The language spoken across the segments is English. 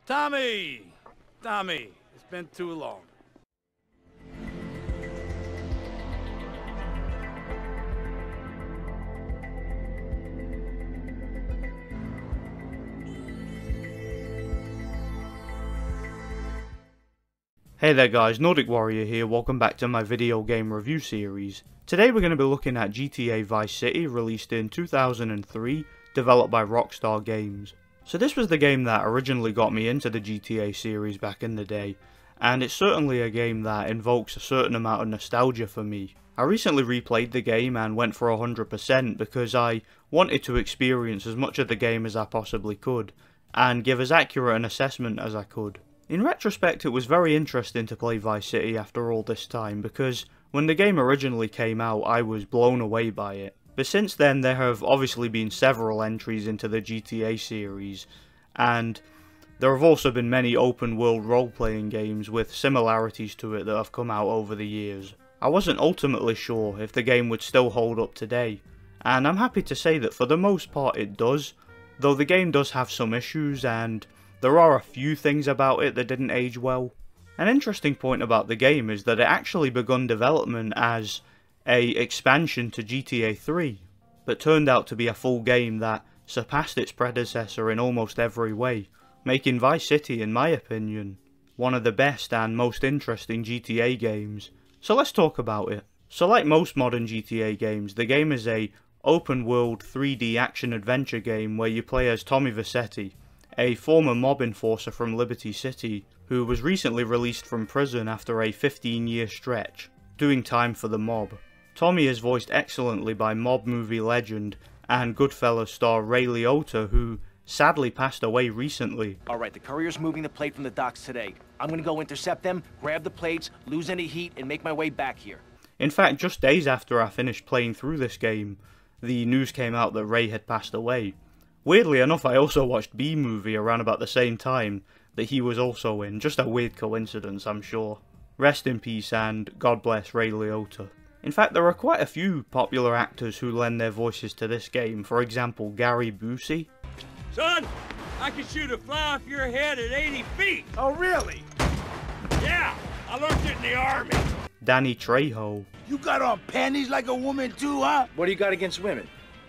Tommy! Tommy, it's been too long. Hey there guys, Nordic Warrior here, welcome back to my video game review series. Today we're going to be looking at GTA Vice City, released in 2003, developed by Rockstar Games. So this was the game that originally got me into the GTA series back in the day, and it's certainly a game that invokes a certain amount of nostalgia for me. I recently replayed the game and went for 100% because I wanted to experience as much of the game as I possibly could, and give as accurate an assessment as I could. In retrospect, it was very interesting to play Vice City after all this time, because when the game originally came out I was blown away by it. But since then there have obviously been several entries into the GTA series, and there have also been many open world role-playing games with similarities to it that have come out over the years. I wasn't ultimately sure if the game would still hold up today, and I'm happy to say that for the most part it does, though the game does have some issues and there are a few things about it that didn't age well. An interesting point about the game is that it actually begun development as an expansion to GTA 3, but turned out to be a full game that surpassed its predecessor in almost every way, making Vice City, in my opinion, one of the best and most interesting GTA games. So let's talk about it. So like most modern GTA games, the game is a open world 3D action adventure game where you play as Tommy Vercetti, a former mob enforcer from Liberty City who was recently released from prison after a 15-year stretch, doing time for the mob. Tommy is voiced excellently by mob movie legend and Goodfellas star Ray Liotta, who sadly passed away recently. Alright, the courier's moving the plate from the docks today. I'm gonna go intercept them, grab the plates, lose any heat, and make my way back here. In fact, just days after I finished playing through this game, the news came out that Ray had passed away. Weirdly enough, I also watched B-Movie around about the same time that he was also in. Just a weird coincidence, I'm sure. Rest in peace and God bless Ray Liotta. In fact, there are quite a few popular actors who lend their voices to this game. For example, Gary Busey. Son, I can shoot a fly off your head at 80 feet. Oh, really? Yeah, I learned it in the army. Danny Trejo. You got on panties like a woman too, huh? What do you got against women?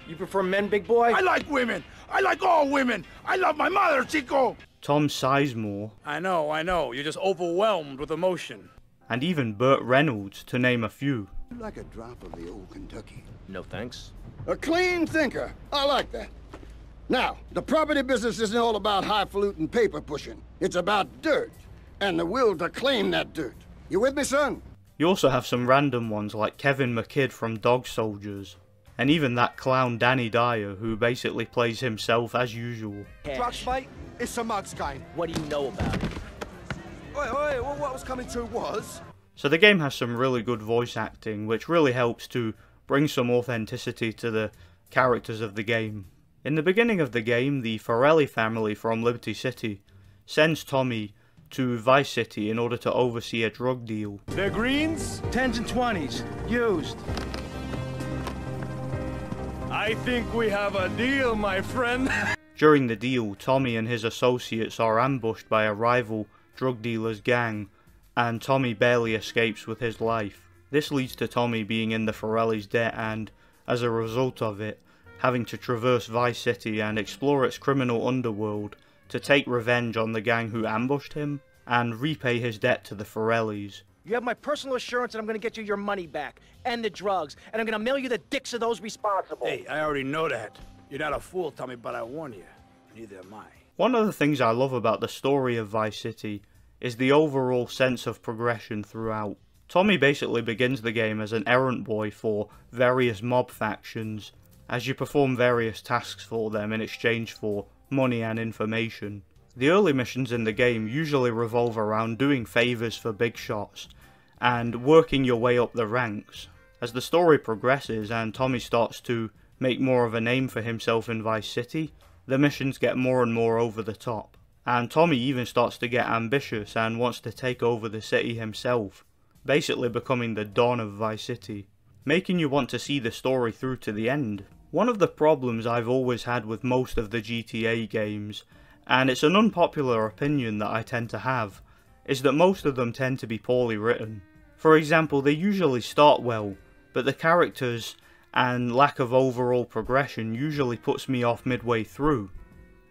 You prefer men, big boy? I like women. I like all women. I love my mother, Chico. Tom Sizemore. I know. You're just overwhelmed with emotion. And even Burt Reynolds, to name a few. You like a drop of the old Kentucky? No thanks. A clean thinker. I like that. Now, the property business isn't all about highfalutin paper pushing. It's about dirt and the will to claim that dirt. You with me, son? You also have some random ones like Kevin McKidd from Dog Soldiers. And even that clown Danny Dyer, who basically plays himself as usual. Drugs fight? It's a mudskine. What do you know about it? Oi, what I was coming to was... So the game has some really good voice acting, which really helps to bring some authenticity to the characters of the game. In the beginning of the game, the Forelli family from Liberty City sends Tommy to Vice City in order to oversee a drug deal. They're greens? 10s and 20s. Used. I think we have a deal, my friend. During the deal, Tommy and his associates are ambushed by a rival drug dealer's gang, and Tommy barely escapes with his life. This leads to Tommy being in the Forelli's debt and, as a result of it, having to traverse Vice City and explore its criminal underworld to take revenge on the gang who ambushed him, and repay his debt to the Forellis. You have my personal assurance that I'm gonna get you your money back, and the drugs, and I'm gonna mail you the dicks of those responsible. Hey, I already know that. You're not a fool, Tommy, but I warn you. Neither am I. One of the things I love about the story of Vice City is the overall sense of progression throughout. Tommy basically begins the game as an errand boy for various mob factions, as you perform various tasks for them in exchange for money and information. The early missions in the game usually revolve around doing favours for big shots and working your way up the ranks. As the story progresses and Tommy starts to make more of a name for himself in Vice City, the missions get more and more over the top. And Tommy even starts to get ambitious and wants to take over the city himself, basically becoming the Don of Vice City, making you want to see the story through to the end. One of the problems I've always had with most of the GTA games, and it's an unpopular opinion that I tend to have, is that most of them tend to be poorly written. For example, they usually start well, but the characters and lack of overall progression usually puts me off midway through,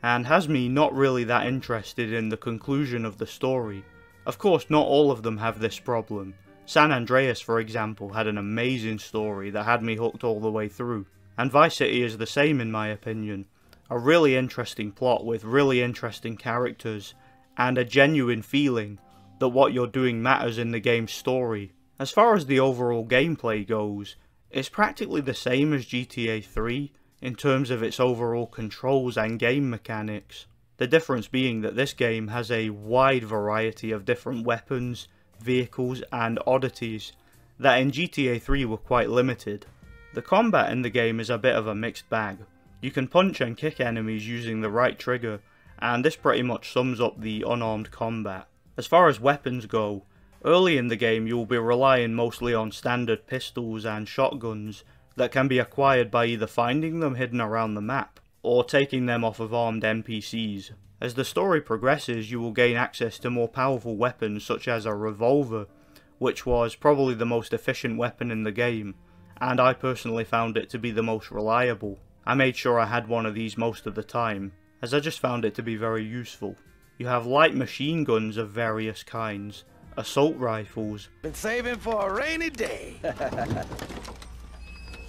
and has me not really that interested in the conclusion of the story. Of course, not all of them have this problem. San Andreas, for example, had an amazing story that had me hooked all the way through, and Vice City is the same in my opinion. A really interesting plot with really interesting characters, and a genuine feeling that what you're doing matters in the game's story. As far as the overall gameplay goes, it's practically the same as GTA 3 in terms of its overall controls and game mechanics. The difference being that this game has a wide variety of different weapons, vehicles and oddities that in GTA 3 were quite limited. The combat in the game is a bit of a mixed bag. You can punch and kick enemies using the right trigger, and this pretty much sums up the unarmed combat. As far as weapons go, early in the game you will be relying mostly on standard pistols and shotguns that can be acquired by either finding them hidden around the map, or taking them off of armed NPCs. As the story progresses, you will gain access to more powerful weapons such as a revolver, which was probably the most efficient weapon in the game, and I personally found it to be the most reliable. I made sure I had one of these most of the time, as I just found it to be very useful. You have light machine guns of various kinds, assault rifles, Been saving for a rainy day.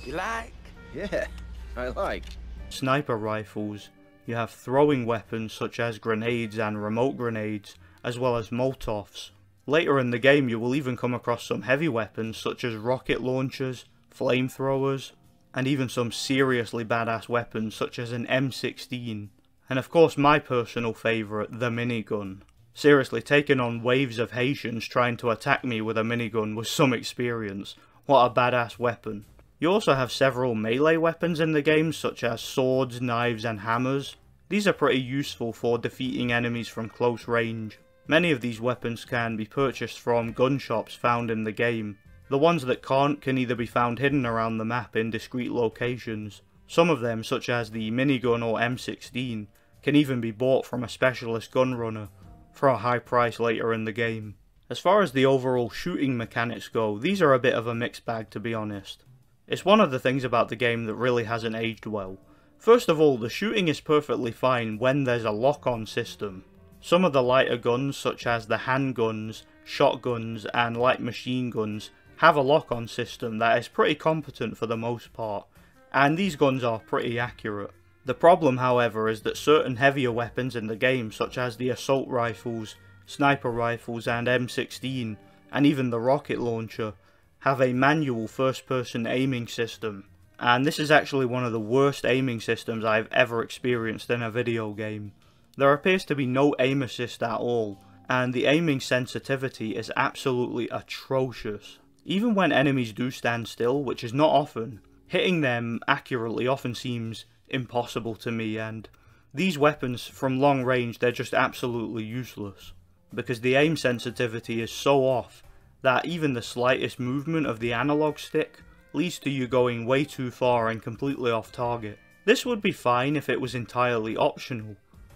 You like? Yeah, I like. sniper rifles, you have throwing weapons such as grenades and remote grenades, as well as Molotovs. Later in the game you will even come across some heavy weapons such as rocket launchers, flamethrowers, and even some seriously badass weapons such as an M16. And of course my personal favourite, the minigun. Seriously, taking on waves of Haitians trying to attack me with a minigun was some experience. What a badass weapon. You also have several melee weapons in the game such as swords, knives and hammers. These are pretty useful for defeating enemies from close range. Many of these weapons can be purchased from gun shops found in the game. The ones that can't can either be found hidden around the map in discrete locations. Some of them, such as the minigun or M16, can even be bought from a specialist gun runner for a high price later in the game. As far as the overall shooting mechanics go, these are a bit of a mixed bag to be honest. It's one of the things about the game that really hasn't aged well. First of all, the shooting is perfectly fine when there's a lock-on system. Some of the lighter guns, such as the handguns, shotguns and light machine guns, have a lock-on system that is pretty competent for the most part, and these guns are pretty accurate. The problem, however, is that certain heavier weapons in the game, such as the assault rifles, sniper rifles and M16, and even the rocket launcher, have a manual first-person aiming system, and this is actually one of the worst aiming systems I've ever experienced in a video game. There appears to be no aim assist at all, and the aiming sensitivity is absolutely atrocious. Even when enemies do stand still, which is not often, hitting them accurately often seems impossible to me, and these weapons from long range, they're just absolutely useless, because the aim sensitivity is so off that even the slightest movement of the analog stick leads to you going way too far and completely off target. This would be fine if it was entirely optional,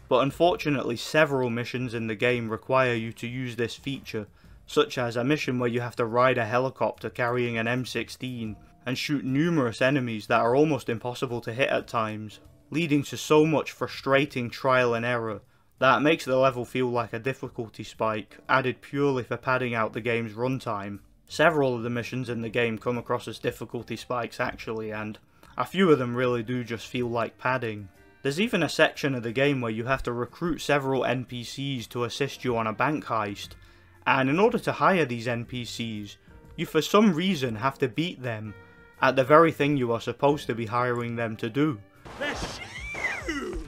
but unfortunately several missions in the game require you to use this feature, such as a mission where you have to ride a helicopter carrying an M16 and shoot numerous enemies that are almost impossible to hit at times, leading to so much frustrating trial and error that makes the level feel like a difficulty spike added purely for padding out the game's runtime. Several of the missions in the game come across as difficulty spikes actually, and a few of them really do just feel like padding. There's even a section of the game where you have to recruit several NPCs to assist you on a bank heist, and in order to hire these NPCs, you for some reason have to beat them at the very thing you are supposed to be hiring them to do. That's huge.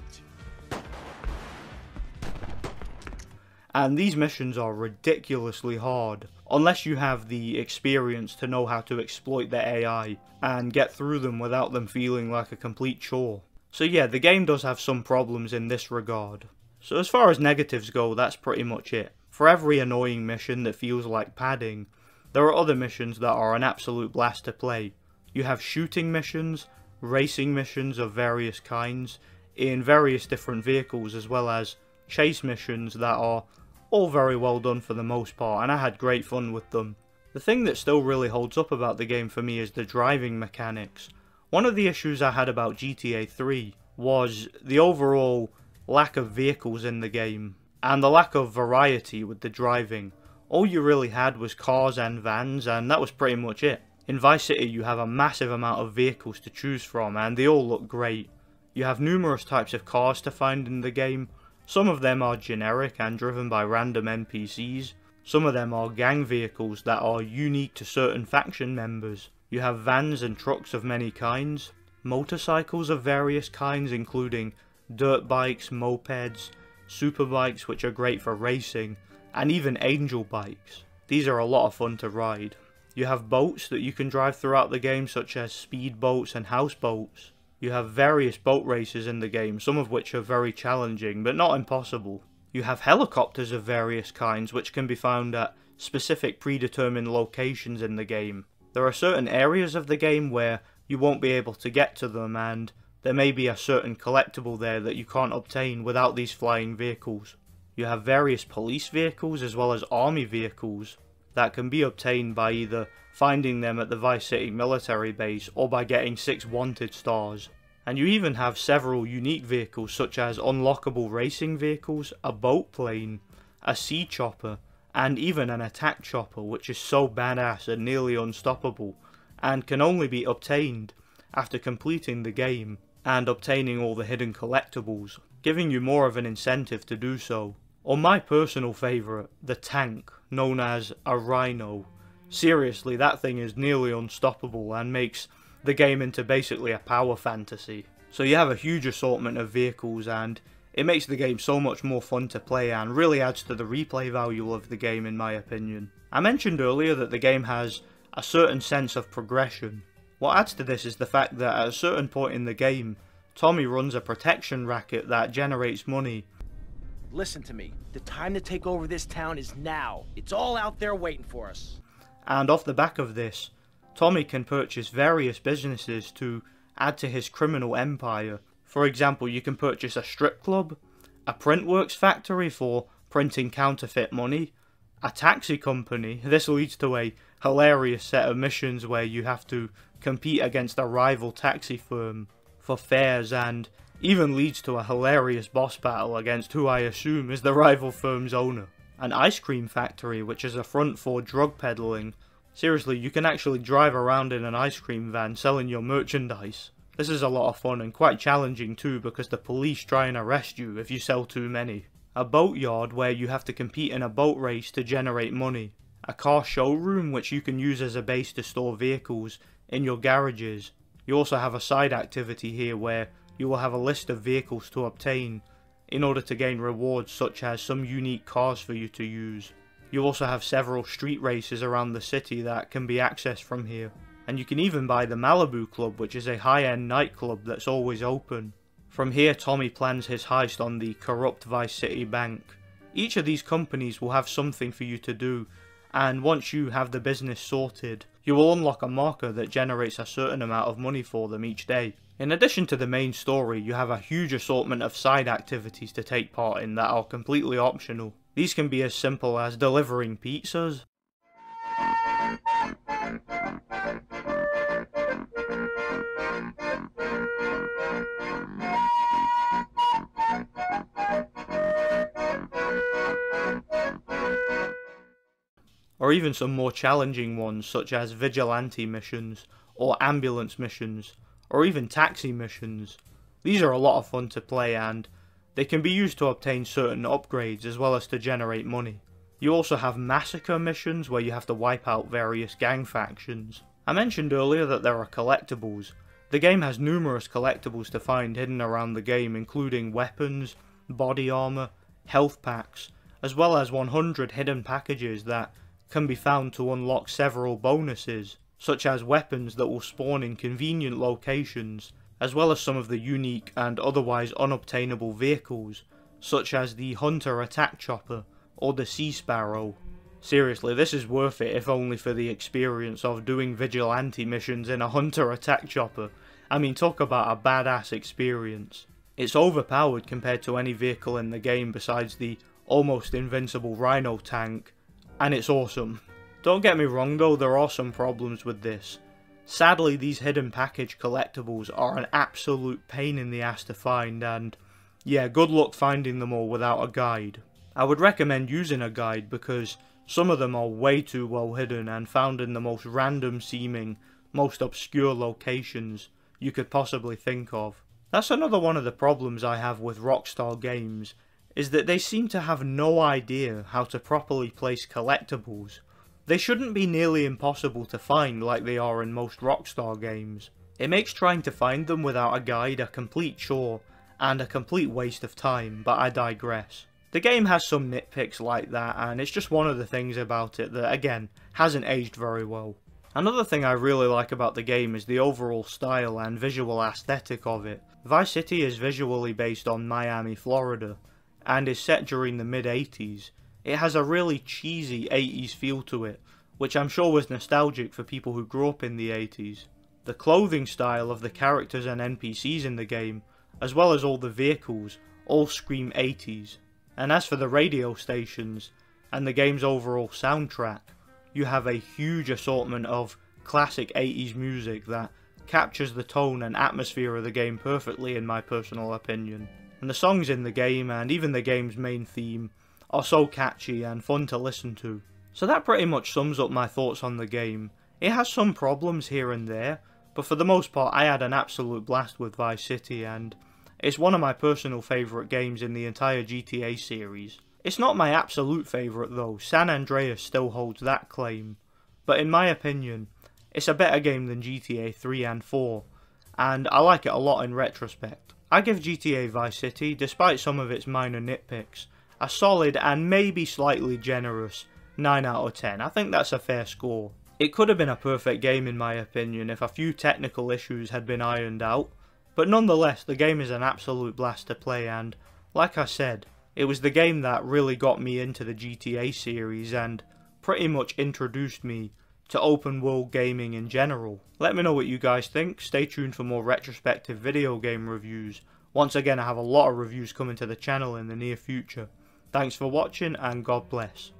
And these missions are ridiculously hard, unless you have the experience to know how to exploit the AI and get through them without them feeling like a complete chore. So yeah, the game does have some problems in this regard. So as far as negatives go, that's pretty much it. For every annoying mission that feels like padding, there are other missions that are an absolute blast to play. You have shooting missions, racing missions of various kinds, in various different vehicles, as well as chase missions that are all very well done for the most part, and I had great fun with them. The thing that still really holds up about the game for me is the driving mechanics. One of the issues I had about GTA 3 was the overall lack of vehicles in the game, and the lack of variety with the driving. All you really had was cars and vans, and that was pretty much it. In Vice City you have a massive amount of vehicles to choose from, and they all look great. You have numerous types of cars to find in the game. Some of them are generic and driven by random NPCs. Some of them are gang vehicles that are unique to certain faction members. You have vans and trucks of many kinds, motorcycles of various kinds including dirt bikes, mopeds, superbikes which are great for racing, and even angel bikes. These are a lot of fun to ride. You have boats that you can drive throughout the game, such as speedboats and houseboats. You have various boat races in the game, some of which are very challenging but not impossible. You have helicopters of various kinds which can be found at specific predetermined locations in the game. There are certain areas of the game where you won't be able to get to them, and there may be a certain collectible there that you can't obtain without these flying vehicles. You have various police vehicles as well as army vehicles that can be obtained by either finding them at the Vice City military base or by getting 6 wanted stars. And you even have several unique vehicles such as unlockable racing vehicles, a boat plane, a sea chopper, and even an attack chopper, which is so badass and nearly unstoppable, and can only be obtained after completing the game and obtaining all the hidden collectibles, giving you more of an incentive to do so. Or my personal favourite, the tank, known as a Rhino. Seriously, that thing is nearly unstoppable and makes the game into basically a power fantasy. So you have a huge assortment of vehicles, and it makes the game so much more fun to play and really adds to the replay value of the game in my opinion. I mentioned earlier that the game has a certain sense of progression. What adds to this is the fact that at a certain point in the game, Tommy runs a protection racket that generates money. Listen to me. The time to take over this town is now. It's all out there waiting for us. And off the back of this, Tommy can purchase various businesses to add to his criminal empire. For example, you can purchase a strip club, a printworks factory for printing counterfeit money, a taxi company. This leads to a hilarious set of missions where you have to compete against a rival taxi firm for fares, and even leads to a hilarious boss battle against who I assume is the rival firm's owner. An ice cream factory, which is a front for drug peddling. Seriously, you can actually drive around in an ice cream van selling your merchandise. This is a lot of fun and quite challenging too, because the police try and arrest you if you sell too many. A boatyard where you have to compete in a boat race to generate money. A car showroom which you can use as a base to store vehicles in your garages. You also have a side activity here where you will have a list of vehicles to obtain in order to gain rewards such as some unique cars for you to use. You also have several street races around the city that can be accessed from here. And you can even buy the Malibu Club, which is a high-end nightclub that's always open. From here, Tommy plans his heist on the corrupt Vice City Bank. Each of these companies will have something for you to do, and once you have the business sorted, you will unlock a marker that generates a certain amount of money for them each day. In addition to the main story, you have a huge assortment of side activities to take part in that are completely optional. These can be as simple as delivering pizzas, or even some more challenging ones such as vigilante missions, or ambulance missions, or even taxi missions. These are a lot of fun to play, and they can be used to obtain certain upgrades as well as to generate money. You also have massacre missions where you have to wipe out various gang factions. I mentioned earlier that there are collectibles. The game has numerous collectibles to find hidden around the game, including weapons, body armor, health packs, as well as 100 hidden packages that can be found to unlock several bonuses, such as weapons that will spawn in convenient locations, as well as some of the unique and otherwise unobtainable vehicles, such as the Hunter Attack Chopper or the Sea Sparrow. Seriously, this is worth it if only for the experience of doing vigilante missions in a Hunter Attack Chopper. I mean, talk about a badass experience. It's overpowered compared to any vehicle in the game besides the almost invincible Rhino tank, and it's awesome. Don't get me wrong though, there are some problems with this. Sadly, these hidden package collectibles are an absolute pain in the ass to find, and yeah, good luck finding them all without a guide. I would recommend using a guide because some of them are way too well hidden and found in the most random seeming, most obscure locations you could possibly think of. That's another one of the problems I have with Rockstar games, is that they seem to have no idea how to properly place collectibles. They shouldn't be nearly impossible to find like they are in most Rockstar games. It makes trying to find them without a guide a complete chore and a complete waste of time, but I digress. The game has some nitpicks like that, and it's just one of the things about it that, again, hasn't aged very well. Another thing I really like about the game is the overall style and visual aesthetic of it. Vice City is visually based on Miami, Florida, and is set during the mid-80s. It has a really cheesy 80s feel to it, which I'm sure was nostalgic for people who grew up in the 80s. The clothing style of the characters and NPCs in the game, as well as all the vehicles, all scream 80s. And as for the radio stations, and the game's overall soundtrack, you have a huge assortment of classic 80s music that captures the tone and atmosphere of the game perfectly in my personal opinion. And the songs in the game, and even the game's main theme, are so catchy and fun to listen to. So that pretty much sums up my thoughts on the game. It has some problems here and there, but for the most part I had an absolute blast with Vice City, and it's one of my personal favourite games in the entire GTA series. It's not my absolute favourite though, San Andreas still holds that claim, but in my opinion, it's a better game than GTA 3 and 4, and I like it a lot in retrospect. I give GTA Vice City, despite some of its minor nitpicks, a solid and maybe slightly generous 9 out of 10. I think that's a fair score. It could have been a perfect game in my opinion if a few technical issues had been ironed out, but nonetheless the game is an absolute blast to play, and like I said, it was the game that really got me into the GTA series and pretty much introduced me to open world gaming in general. Let me know what you guys think. Stay tuned for more retrospective video game reviews. Once again, I have a lot of reviews coming to the channel in the near future. Thanks for watching and God bless.